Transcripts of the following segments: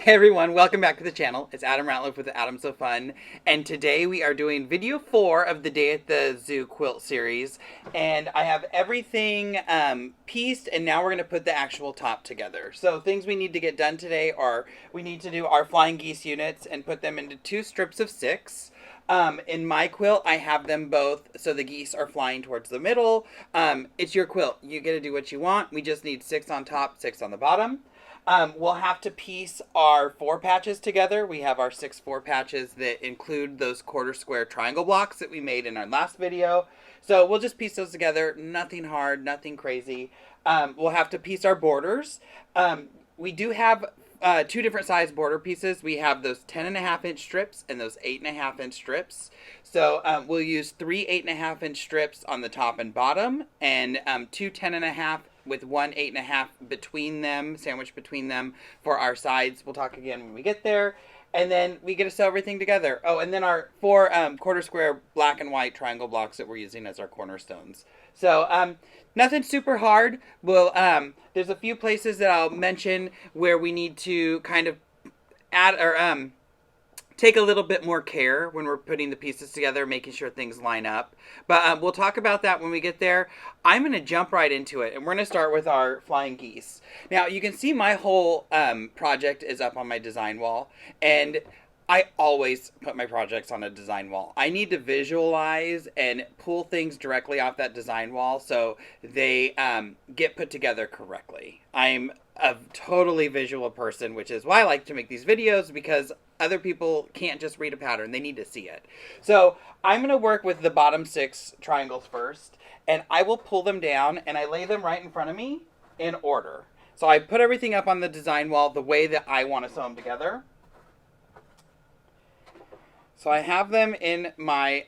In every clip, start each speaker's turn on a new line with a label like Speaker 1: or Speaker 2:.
Speaker 1: Hey everyone, welcome back to the channel. It's Adam Ratliff with Adam So Fun, and today we are doing video 4 of the Day at the Zoo quilt series, and I have everything pieced, and now we're going to put the actual top together. So things we need to get done today are, we need to do our flying geese units and put them into 2 strips of 6. In my quilt, I have them both so the geese are flying towards the middle. It's your quilt. You get to do what you want. We just need 6 on top, 6 on the bottom. We'll have to piece our 4 patches together. We have our 6 4 patches that include those quarter square triangle blocks that we made in our last video. So we'll just piece those together. Nothing hard, nothing crazy. We'll have to piece our borders. We do have 2 different size border pieces. We have those 10.5-inch strips and those 8.5-inch strips. So we'll use 3 8.5-inch strips on the top and bottom, and 2 10.5 with 1 8.5 between them, sandwiched between them for our sides. We'll talk again when we get there. And then we get to sew everything together. Oh, and then our 4 quarter square black and white triangle blocks that we're using as our cornerstones. So nothing super hard. We'll there's a few places that I'll mention where we need to kind of add or take a little bit more care when we're putting the pieces together, making sure things line up. But we'll talk about that when we get there. I'm going to jump right into it, and we're going to start with our flying geese. Now, you can see my whole project is up on my design wall, and I always put my projects on a design wall. I need to visualize and pull things directly off that design wall so they get put together correctly. I'm a totally visual person, which is why I like to make these videos, because other people can't just read a pattern. They need to see it. So I'm going to work with the bottom 6 triangles first, and I will pull them down, and I lay them right in front of me in order. So I put everything up on the design wall the way that I want to sew them together. So I have them in my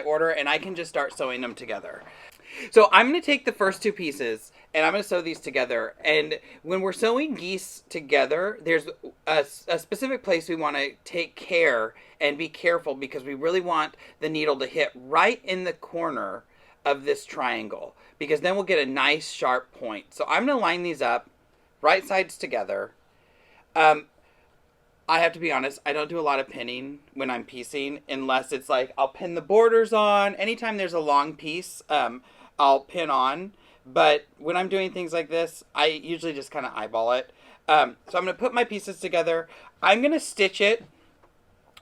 Speaker 1: order, and I can just start sewing them together. So I'm going to take the first 2 pieces, and I'm going to sew these together. And when we're sewing geese together, there's a specific place we want to take care and be careful, because we really want the needle to hit right in the corner of this triangle, because then we'll get a nice sharp point. So I'm going to line these up, right sides together. I have to be honest, I don't do a lot of pinning when I'm piecing, unless it's like I'll pin the borders on. Anytime there's a long piece, I'll pin on. But when I'm doing things like this, I usually just kind of eyeball it. So I'm going to put my pieces together. I'm going to stitch it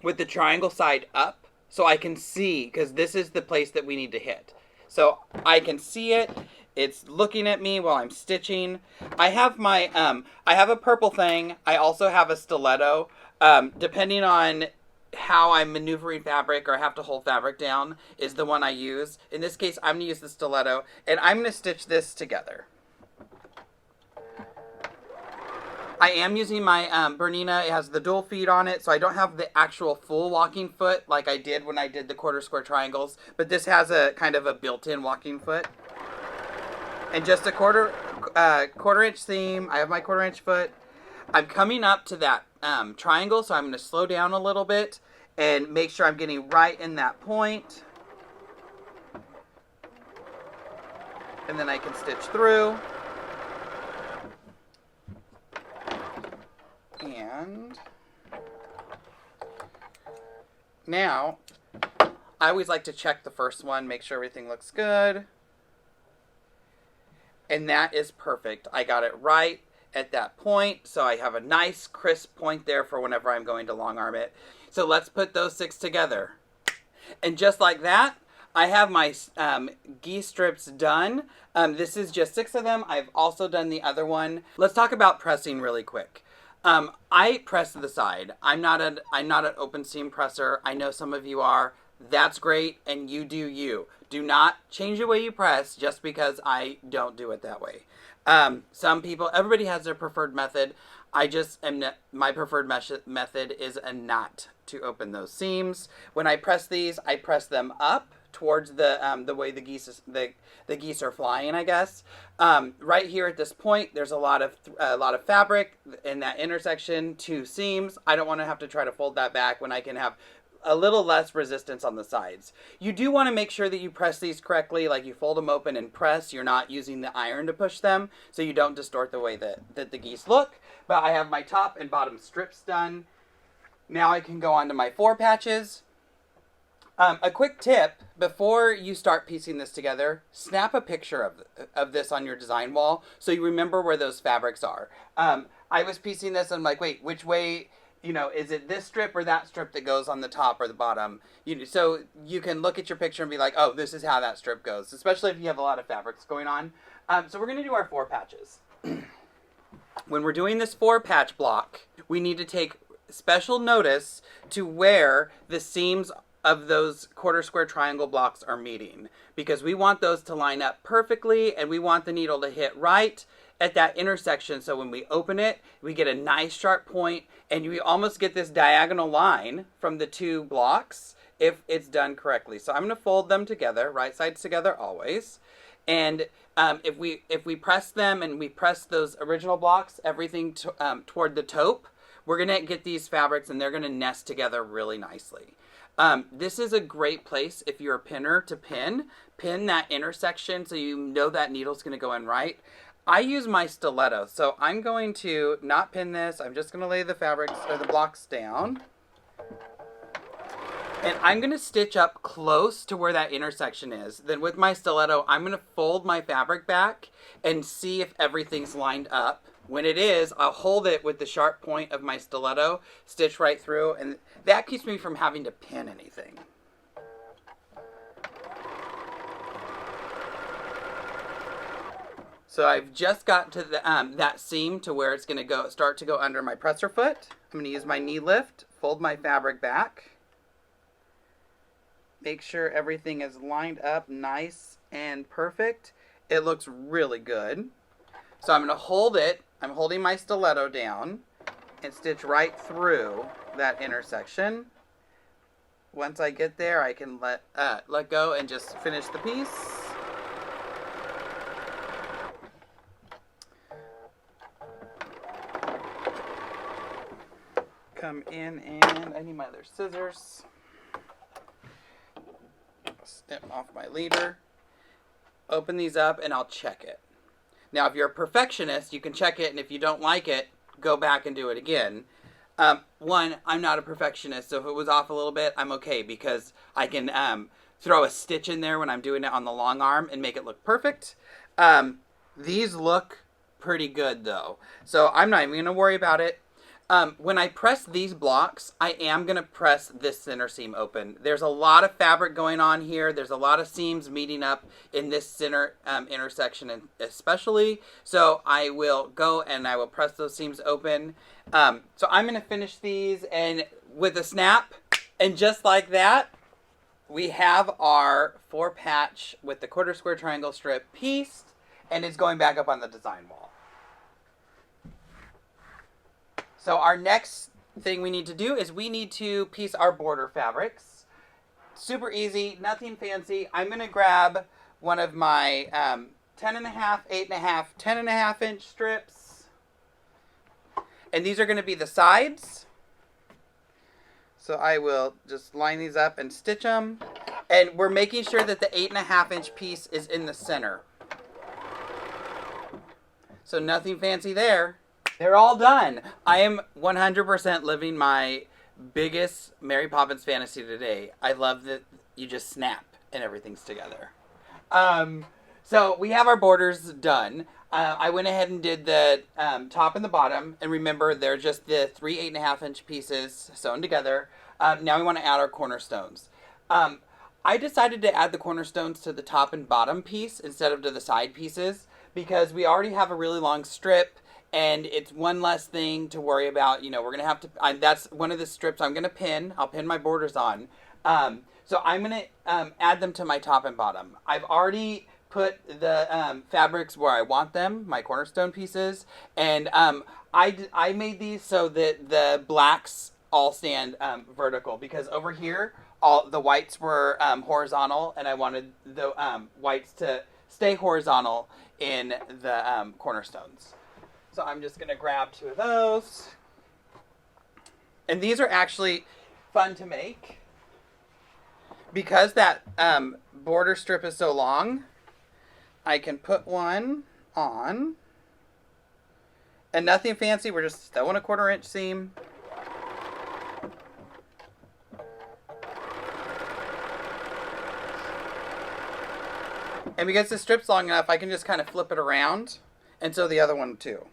Speaker 1: with the triangle side up so I can see, because this is the place that we need to hit. So I can see it. It's looking at me while I'm stitching. I have my, I have a purple thing. I also have a stiletto. Depending on how I'm maneuvering fabric or have to hold fabric down is the one I use. In this case, I'm going to use the stiletto, and I'm going to stitch this together. I am using my Bernina. It has the dual feet on it, so I don't have the actual full walking foot like I did when I did the quarter square triangles, but this has a kind of a built-in walking foot. And just a quarter inch seam. I have my quarter inch foot. I'm coming up to that triangle, so I'm going to slow down a little bit and make sure I'm getting right in that point. And then I can stitch through. And now, I always like to check the first one, make sure everything looks good. And that is perfect. I got it right at that point, so I have a nice crisp point there for whenever I'm going to long arm it. So let's put those 6 together. And just like that, I have my geese strips done. This is just 6 of them. I've also done the other one. Let's talk about pressing really quick. I press to the side. I'm not an open seam presser. I know some of you are. That's great, and you do you. Do not change the way you press just because I don't do it that way. Some people, everybody has their preferred method. My preferred method is a knot to open those seams. When I press these, I press them up towards the way the geese are flying, I guess. Right here at this point, there's a lot of fabric in that intersection, 2 seams. I don't want to have to try to fold that back when I can have a little less resistance on the sides. You do want to make sure that you press these correctly, like you fold them open and press. You're not using the iron to push them, so you don't distort the way that the geese look. But I have my top and bottom strips done. Now I can go on to my 4 patches. A quick tip, before you start piecing this together, snap a picture of this on your design wall so you remember where those fabrics are. I was piecing this and I'm like, wait, which way, is it this strip or that strip that goes on the top or the bottom? So you can look at your picture and be like, oh, this is how that strip goes, especially if you have a lot of fabrics going on. So we're going to do our 4 patches. When we're doing this 4 patch block, we need to take special notice to where the seams of those quarter square triangle blocks are meeting, because we want those to line up perfectly and we want the needle to hit right at that intersection, so when we open it we get a nice sharp point and you almost get this diagonal line from the 2 blocks if it's done correctly. So I'm going to fold them together, right sides together always, and if we press them and we press those original blocks, everything toward the taupe, we're going to get these fabrics and they're going to nest together really nicely. This is a great place if you're a pinner to pin that intersection so you know that needle's going to go in right. I use my stiletto, so I'm going to not pin this. I'm just going to lay the fabrics or the blocks down. And I'm going to stitch up close to where that intersection is. Then with my stiletto, I'm going to fold my fabric back and see if everything's lined up. When it is, I'll hold it with the sharp point of my stiletto, stitch right through, and that keeps me from having to pin anything. So I've just got to the, that seam to where it's going to start to go under my presser foot. I'm going to use my knee lift, fold my fabric back. Make sure everything is lined up nice and perfect. It looks really good. So I'm going to hold it. I'm holding my stiletto down and stitch right through that intersection. Once I get there, I can let go and just finish the piece. Come in and I need my other scissors. Snip off my leader. Open these up and I'll check it. Now, if you're a perfectionist, you can check it, and if you don't like it, go back and do it again. One, I'm not a perfectionist, so if it was off a little bit, I'm okay, because I can throw a stitch in there when I'm doing it on the long arm and make it look perfect. These look pretty good, though, so I'm not even going to worry about it. When I press these blocks, I am going to press this center seam open. There's a lot of fabric going on here. There's a lot of seams meeting up in this center intersection especially. So I will go and I will press those seams open. So I'm going to finish these and with a snap, and just like that, we have our 4 patch with the quarter square triangle strip pieced, and it's going back up on the design wall. So our next thing we need to do is we need to piece our border fabrics. Super easy, nothing fancy. I'm going to grab one of my 10.5, 8.5, 10.5 inch strips. And these are going to be the sides. So I will just line these up and stitch them. And we're making sure that the 8.5 inch piece is in the center. So nothing fancy there. They're all done. I am 100% living my biggest Mary Poppins fantasy today. I love that you just snap and everything's together. So we have our borders done. I went ahead and did the top and the bottom. And remember, they're just the 3 8.5 inch pieces sewn together. Now we want to add our cornerstones. I decided to add the cornerstones to the top and bottom piece instead of to the side pieces, because we already have a really long strip. And it's one less thing to worry about. We're going to have to, that's one of the strips I'm going to pin. I'll pin my borders on. So I'm going to add them to my top and bottom. I've already put the fabrics where I want them, my cornerstone pieces. And I made these so that the blacks all stand vertical, because over here, all the whites were horizontal, and I wanted the whites to stay horizontal in the cornerstones. So I'm just going to grab 2 of those. And these are actually fun to make, because that border strip is so long. I can put one on And nothing fancy, we're just throwing a 1/4 inch seam. And because the strip's long enough, I can just kind of flip it around and sew the other one too.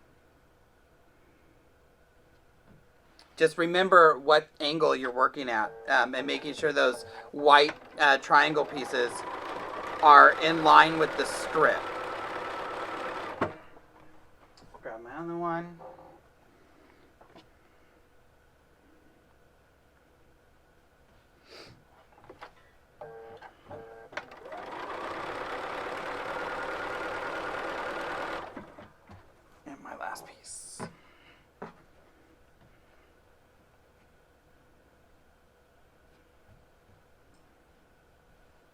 Speaker 1: Just remember what angle you're working at, and making sure those white triangle pieces are in line with the strip. Grab my other one. And my last piece.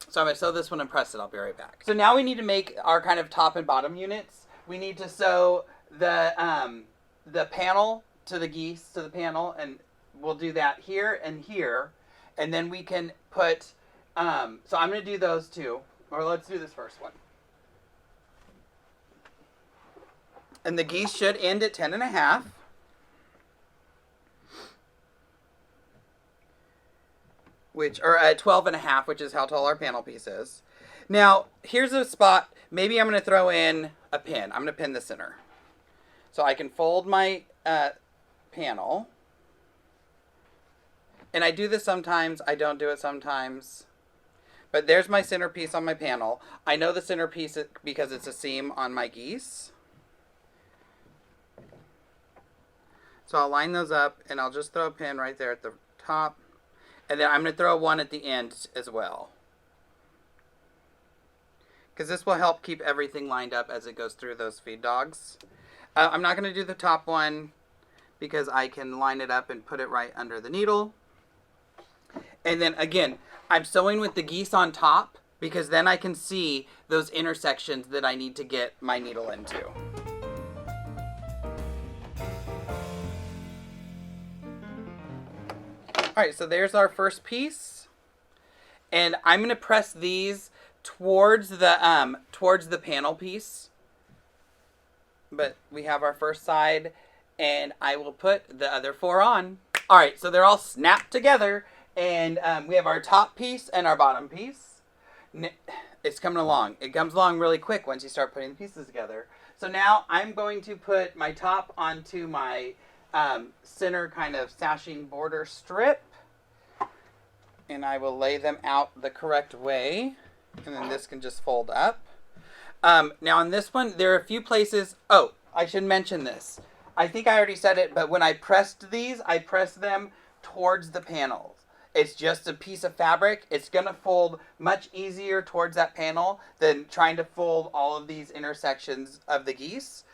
Speaker 1: So I'm going to sew this one and press it. I'll be right back. So now we need to make our kind of top and bottom units. We need to sew the panel to the geese to the panel, and we'll do that here and here. And then we can put, so I'm going to do those two. Or let's do this first one. And the geese should end at 10.5. Or at 12.5, which is how tall our panel piece is. Now, here's a spot. Maybe I'm going to throw in a pin. I'm going to pin the center. So I can fold my panel. And I do this sometimes. I don't do it sometimes. But there's my centerpiece on my panel. I know the centerpiece because it's a seam on my geese. So I'll line those up, and I'll just throw a pin right there at the top. And then I'm going to throw one at the end as well. Because this will help keep everything lined up as it goes through those feed dogs. I'm not going to do the top one because I can line it up and put it right under the needle. And then again, I'm sewing with the geese on top because then I can see those intersections that I need to get my needle into. Alright, so there's our first piece. And I'm going to press these towards the panel piece. But we have our first side, and I will put the other 4 on. Alright, so they're all snapped together, and we have our top piece and our bottom piece. It's coming along. It comes along really quick once you start putting the pieces together. So now I'm going to put my top onto my center kind of sashing border strip. And I will lay them out the correct way. And then this can just fold up. Now on this one, there are a few places. Oh, I should mention this. I think I already said it, but when I pressed these, I pressed them towards the panels. It's just a piece of fabric. It's going to fold much easier towards that panel than trying to fold all of these intersections of the geese.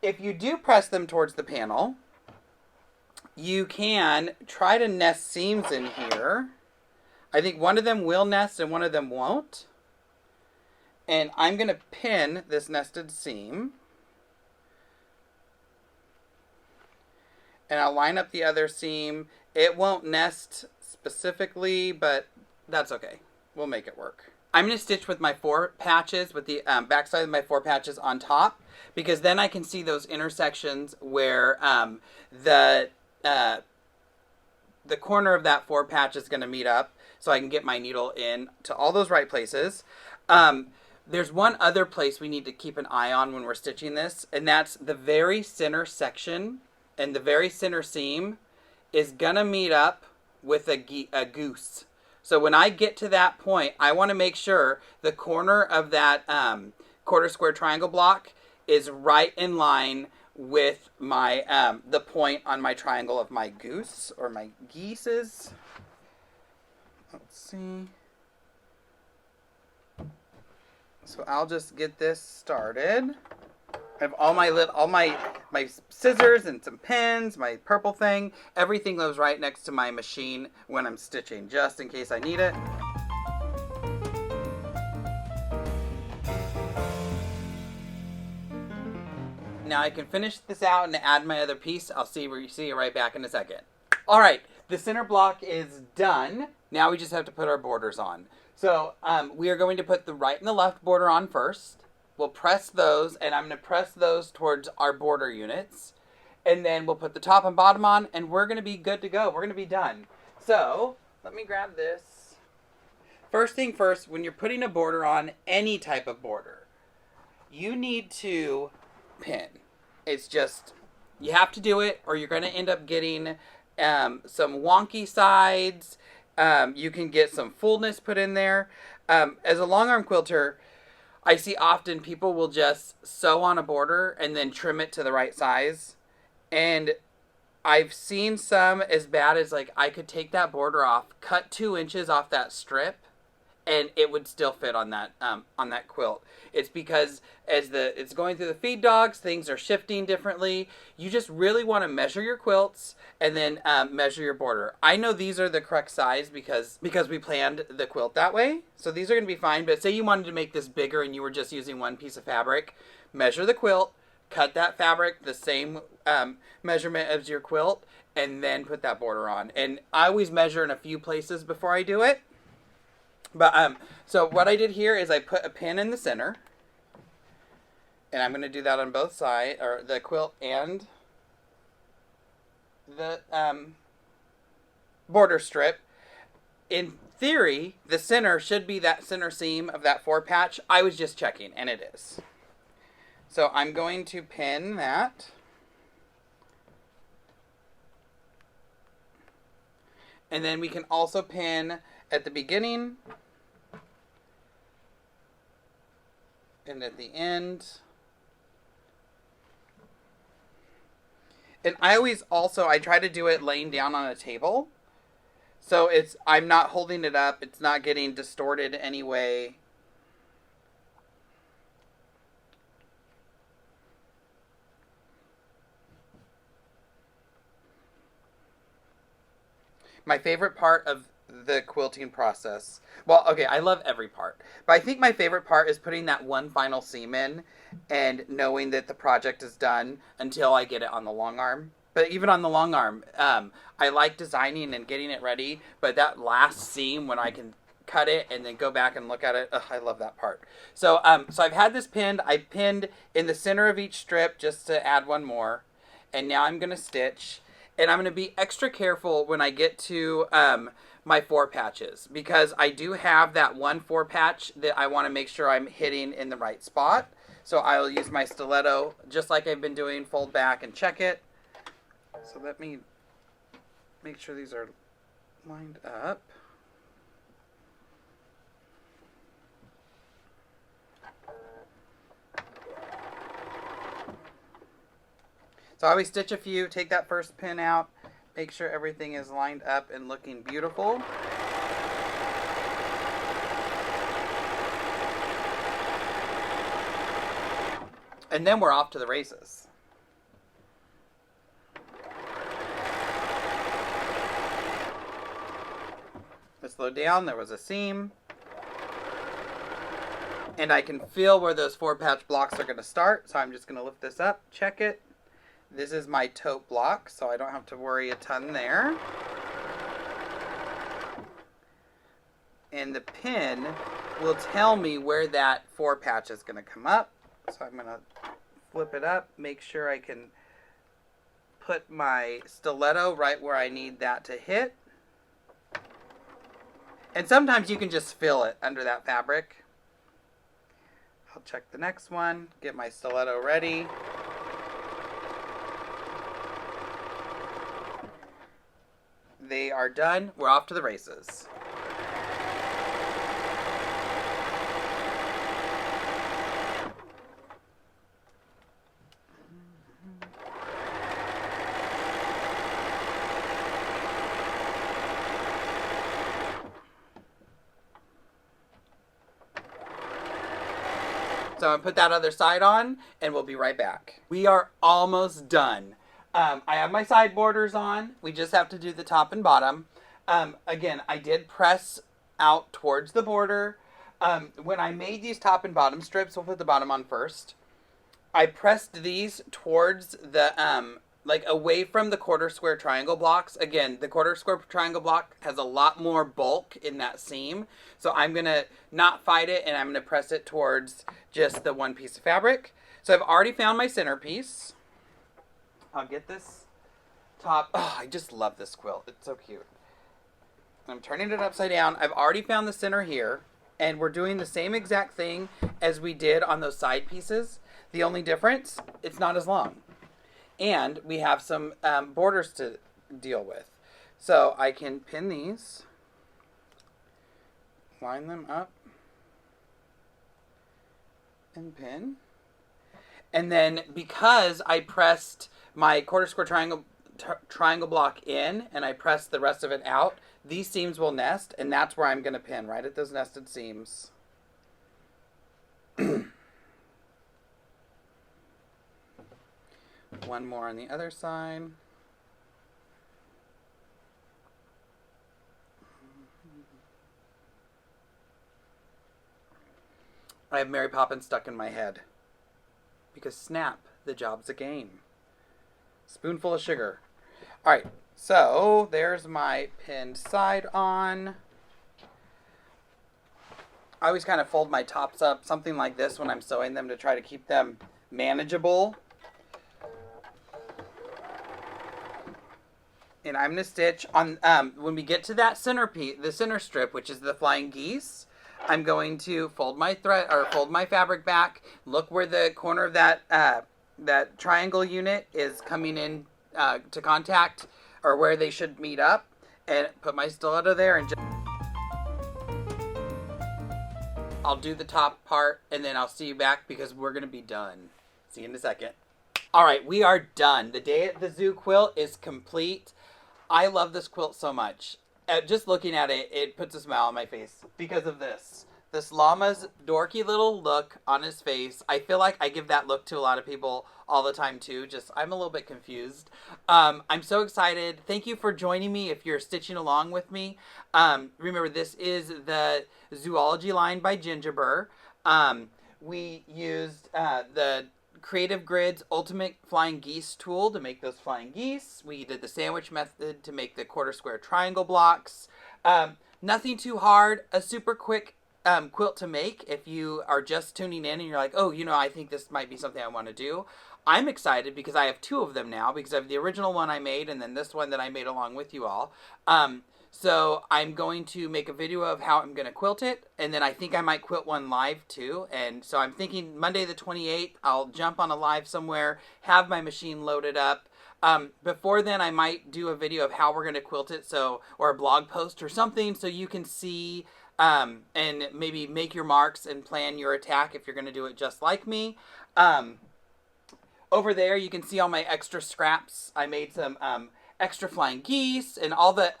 Speaker 1: If you do press them towards the panel, you can try to nest seams in here. I think one of them will nest and one of them won't. And I'm going to pin this nested seam. And I'll line up the other seam. It won't nest specifically, but that's okay. We'll make it work. I'm going to stitch with my 4 patches, with the backside of my 4 patches on top, because then I can see those intersections where the corner of that 4 patch is going to meet up, so I can get my needle in to all those right places. There's one other place we need to keep an eye on when we're stitching this, and that's the very center section, and the very center seam is going to meet up with a goose. So when I get to that point, I want to make sure the corner of that 1/4 square triangle block is right in line with my the point on my triangle of my goose or my geeses. Let's see. So I'll just get this started. I have all my scissors and some pins, my purple thing. Everything goes right next to my machine when I'm stitching, just in case I need it. Now I can finish this out and add my other piece. I'll see you right back in a second. All right, the center block is done. Now we just have to put our borders on. So we are going to put the right and the left border on first. we'll press those, and I'm going to press those towards our border units. And then we'll put the top and bottom on, and we're going to be good to go. We're going to be done. So, let me grab this. First thing first, when you're putting a border on, any type of border, you need to pin. It's just, you have to do it, or you're going to end up getting some wonky sides. You can get some fullness put in there. As a long arm quilter, I see often people will just sew on a border and then trim it to the right size. And I've seen some as bad as, like, I could take that border off, cut 2 inches off that strip, and it would still fit on that quilt. It's because as it's going through the feed dogs, things are shifting differently. You just really want to measure your quilts and then measure your border. I know these are the correct size because we planned the quilt that way. So these are going to be fine. But say you wanted to make this bigger and you were just using one piece of fabric, measure the quilt, cut that fabric the same measurement as your quilt, and then put that border on. And I always measure in a few places before I do it. But so what I did here is I put a pin in the center, and I'm going to do that on both sides, or the quilt and the border strip. In theory, the center should be that center seam of that 4-patch. I was just checking, and it is. So I'm going to pin that. And then we can also pin at the beginning and at the end. And I always also, I try to do it laying down on a table. So I'm not holding it up. It's not getting distorted anyway. My favorite part of the quilting process, well, okay, I love every part, but I think my favorite part is putting that one final seam in and knowing that the project is done until I get it on the long arm. But even on the long arm, I like designing and getting it ready, but that last seam when I can cut it and then go back and look at it, I love that part. So I've had this pinned. I pinned in the center of each strip just to add one more, and now I'm going to stitch. And I'm going to be extra careful when I get to my 4 patches, because I do have that one 4 patch that I want to make sure I'm hitting in the right spot. So I'll use my stiletto just like I've been doing, fold back and check it. So let me make sure these are lined up. So I always stitch a few, take that first pin out, make sure everything is lined up and looking beautiful. And then we're off to the races. Let's slow down, there was a seam. And I can feel where those 4-patch blocks are going to start, so I'm just going to lift this up, check it. This is my tote block, so I don't have to worry a ton there. And the pin will tell me where that 4-patch is going to come up. So I'm going to flip it up, make sure I can put my stiletto right where I need that to hit. And sometimes you can just feel it under that fabric. I'll check the next one, get my stiletto ready. They are done. We're off to the races. So I'm going to put that other side on, and we'll be right back. We are almost done. I have my side borders on. We just have to do the top and bottom. Again, I did press out towards the border. When I made these top and bottom strips, we'll put the bottom on first. I pressed these towards the like away from the quarter square triangle blocks. Again, the quarter square triangle block has a lot more bulk in that seam. So I'm going to not fight it, and I'm going to press it towards just the one piece of fabric. So I've already found my centerpiece. I'll get this top. Oh, I just love this quilt. It's so cute. I'm turning it upside down. I've already found the center here, and we're doing the same exact thing as we did on those side pieces. The only difference, it's not as long. And we have some borders to deal with. So I can pin these, line them up, and pin. And then because I pressed my quarter square triangle block in and I pressed the rest of it out, these seams will nest, and that's where I'm going to pin, right at those nested seams. One more on the other side. I have Mary Poppins stuck in my head. Because snap, the job's a game. Spoonful of sugar. Alright, so there's my pinned side on. I always kind of fold my tops up, something like this when I'm sewing them to try to keep them manageable. And I'm going to stitch on, when we get to that center piece, the center strip, which is the flying geese, I'm going to fold my thread, or fold my fabric back, look where the corner of that triangle unit is coming in to contact, or where they should meet up, and put my stiletto there, and just, I'll do the top part, and then I'll see you back because we're going to be done. See you in a second. All right, we are done. The Day at the Zoo quilt is complete. I love this quilt so much. Just looking at it, it puts a smile on my face because of this. This llama's dorky little look on his face. I feel like I give that look to a lot of people all the time too. Just, I'm a little bit confused. I'm so excited. Thank you for joining me if you're stitching along with me. Remember, this is the Zoology line by Gingerbur. We used the Creative Grid's Ultimate Flying Geese tool to make those flying geese. We did the sandwich method to make the quarter square triangle blocks. Nothing too hard. A super quick quilt to make if you are just tuning in and you're like, oh, you know, I think this might be something I want to do. I'm excited because I have two of them now, because I have the original one I made and then this one that I made along with you all. So I'm going to make a video of how I'm going to quilt it, and then I think I might quilt one live too. And so I'm thinking Monday the 28th, I'll jump on a live somewhere, have my machine loaded up. Before then, I might do a video of how we're going to quilt it, so, or a blog post or something, so you can see and maybe make your marks and plan your attack if you're going to do it just like me. Over there, you can see all my extra scraps. I made some extra flying geese and all the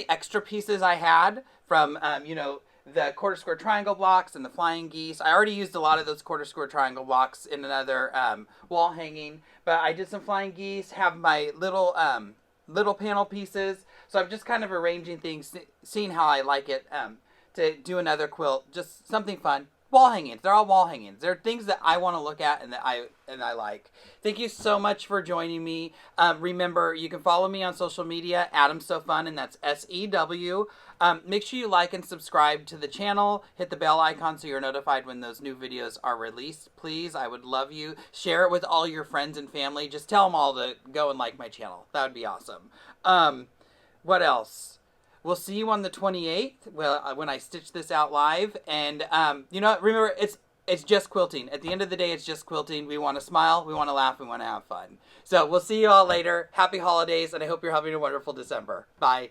Speaker 1: extra pieces I had from, you know, the quarter square triangle blocks and the flying geese. I already used a lot of those quarter square triangle blocks in another wall hanging, but I did some flying geese, have my little panel pieces. So I'm just kind of arranging things, seeing how I like it to do another quilt, just something fun. Wall hangings. They're all wall hangings. They're things that I want to look at and that I like. Thank you so much for joining me. Remember, you can follow me on social media, Adam's So Fun, and that's SEW. Make sure you like and subscribe to the channel. Hit the bell icon so you're notified when those new videos are released. Please, I would love you. Share it with all your friends and family. Just tell them all to go and like my channel. That would be awesome. What else? We'll see you on the 28th when I stitch this out live. And, you know, remember, it's just quilting. At the end of the day, it's just quilting. We want to smile, we want to laugh, we want to have fun. So we'll see you all later. Happy holidays, and I hope you're having a wonderful December. Bye.